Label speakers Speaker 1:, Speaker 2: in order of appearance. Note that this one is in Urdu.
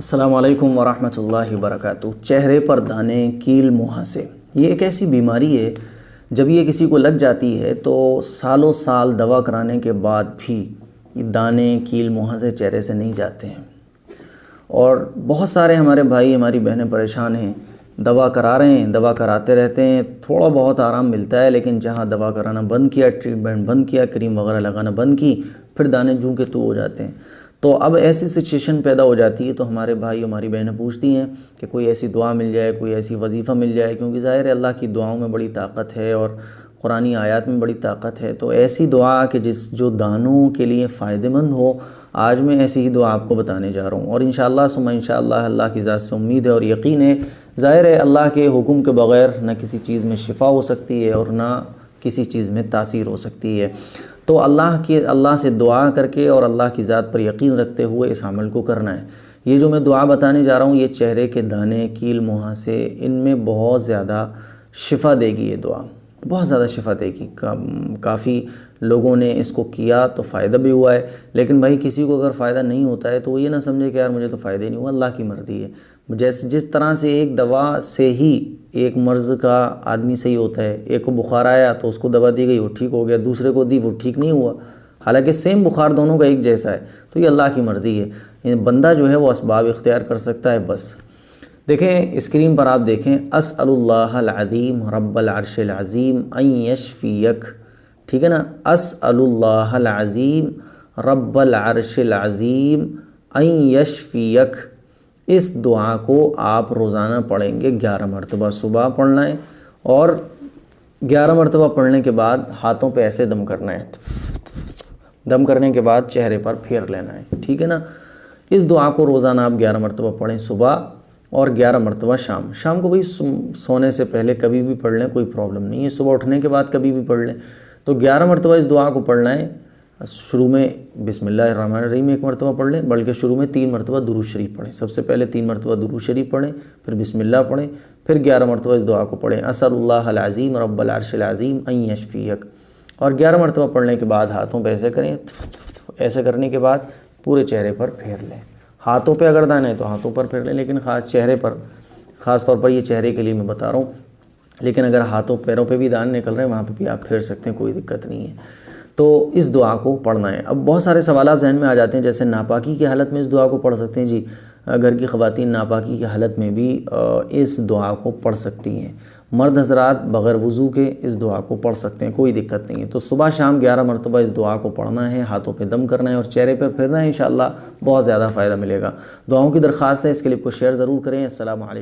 Speaker 1: السلام علیکم ورحمۃ اللہ وبرکاتہ۔ چہرے پر دانے، کیل، مہاسے، یہ ایک ایسی بیماری ہے جب یہ کسی کو لگ جاتی ہے تو سالوں سال دوا کرانے کے بعد بھی یہ دانے، کیل، مہاسے چہرے سے نہیں جاتے ہیں، اور بہت سارے ہمارے بھائی ہماری بہنیں پریشان ہیں، دوا کرا رہے ہیں، دوا کراتے رہتے ہیں، تھوڑا بہت آرام ملتا ہے، لیکن جہاں دوا کرانا بند کیا، ٹریٹمنٹ بند کیا، کریم وغیرہ لگانا بند کی، پھر دانے جوں کے تو ہو جاتے ہیں۔ تو اب ایسی سچویشن پیدا ہو جاتی ہے تو ہمارے بھائی ہماری بہنیں پوچھتی ہیں کہ کوئی ایسی دعا مل جائے، کوئی ایسی وظیفہ مل جائے، کیونکہ ظاہر ہے اللہ کی دعاؤں میں بڑی طاقت ہے اور قرآنی آیات میں بڑی طاقت ہے، تو ایسی دعا کہ جو دانوں کے لیے فائدہ مند ہو، آج میں ایسی ہی دعا آپ کو بتانے جا رہا ہوں، اور انشاءاللہ ثم انشاءاللہ اللہ کی ذات سے امید ہے اور یقین ہے۔ ظاہر ہے اللہ کے حکم کے بغیر نہ کسی چیز میں شفا ہو سکتی ہے اور نہ کسی چیز میں تاثیر ہو سکتی ہے، تو اللہ سے دعا کر کے اور اللہ کی ذات پر یقین رکھتے ہوئے اس عمل کو کرنا ہے۔ یہ جو میں دعا بتانے جا رہا ہوں، یہ چہرے کے دانے، کیل، مہاسے، ان میں بہت زیادہ شفا دے گی، یہ دعا بہت زیادہ شفا دے گی۔ کافی لوگوں نے اس کو کیا تو فائدہ بھی ہوا ہے، لیکن بھائی کسی کو اگر فائدہ نہیں ہوتا ہے تو وہ یہ نہ سمجھے کہ یار مجھے تو فائدہ ہی نہیں ہوا، اللہ کی مرضی ہے۔ جس طرح سے ایک دوا سے ہی ایک مرض کا آدمی صحیح ہوتا ہے، ایک کو بخار آیا تو اس کو دوا دی گئی وہ ٹھیک ہو گیا، دوسرے کو دی وہ ٹھیک نہیں ہوا، حالانکہ سیم بخار دونوں کا ایک جیسا ہے، تو یہ اللہ کی مرضی ہے، بندہ جو ہے وہ اسباب اختیار کر سکتا ہے بس۔ دیکھیں اسکرین پر آپ دیکھیں، اسأل اللہ العظیم رب العرش العظیم ان یشفیک، ٹھیک ہے نا، اسأل اللہ العظیم رب العرش العظیم ان یشفیک، اس دعا کو آپ روزانہ پڑھیں گے 11 مرتبہ، صبح پڑھنا ہے اور 11 مرتبہ پڑھنے کے بعد ہاتھوں پہ ایسے دم کرنا ہے، دم کرنے کے بعد چہرے پر پھیر لینا ہے، ٹھیک ہے نا۔ اس دعا کو روزانہ آپ 11 مرتبہ پڑھیں صبح اور 11 مرتبہ شام کو بھی سونے سے پہلے کبھی بھی پڑھ لیں، کوئی پرابلم نہیں ہے، صبح اٹھنے کے بعد کبھی بھی پڑھ لیں، تو 11 مرتبہ اس دعا کو پڑھنا ہے۔ شروع میں بسم اللہ الرحمن الرحیم 1 مرتبہ پڑھ لیں، بلکہ شروع میں 3 مرتبہ درود شریف پڑھیں، سب سے پہلے 3 مرتبہ درود شریف پڑھیں، پھر بسم اللہ پڑھیں، پھر 11 مرتبہ اس دعا کو پڑھیں، اسأل اللہ العظیم رب العرش العظیم ان یشفیک، اور 11 مرتبہ پڑھنے کے بعد ہاتھوں پہ ایسے کریں، ایسے کرنے کے بعد پورے چہرے پر پھیر لیں، ہاتھوں پہ اگر دانے ہیں تو ہاتھوں پر پھیر لیں، لیکن چہرے پر، خاص طور پر یہ چہرے کے لیے میں بتا رہا ہوں، لیکن اگر ہاتھوں پیروں پہ بھی دانے نکل رہے ہیں وہاں پہ بھی آپ پھیر سکتے ہیں، کوئی دقت نہیں ہے۔ تو اس دعا کو پڑھنا ہے۔ اب بہت سارے سوالات ذہن میں آ جاتے ہیں، جیسے ناپاکی کی حالت میں اس دعا کو پڑھ سکتے ہیں، جی گھر کی خواتین ناپاکی کی حالت میں بھی اس دعا کو پڑھ سکتی ہیں، مرد حضرات بغیر وضو کے اس دعا کو پڑھ سکتے ہیں، کوئی دقت نہیں ہے۔ تو صبح شام 11 مرتبہ اس دعا کو پڑھنا ہے، ہاتھوں پہ دم کرنا ہے اور چہرے پر پھرنا ہے، انشاءاللہ بہت زیادہ فائدہ ملے گا۔ دعاؤں کی درخواست ہے، اس کلپ کو شیئر ضرور کریں۔ السلام علیکم۔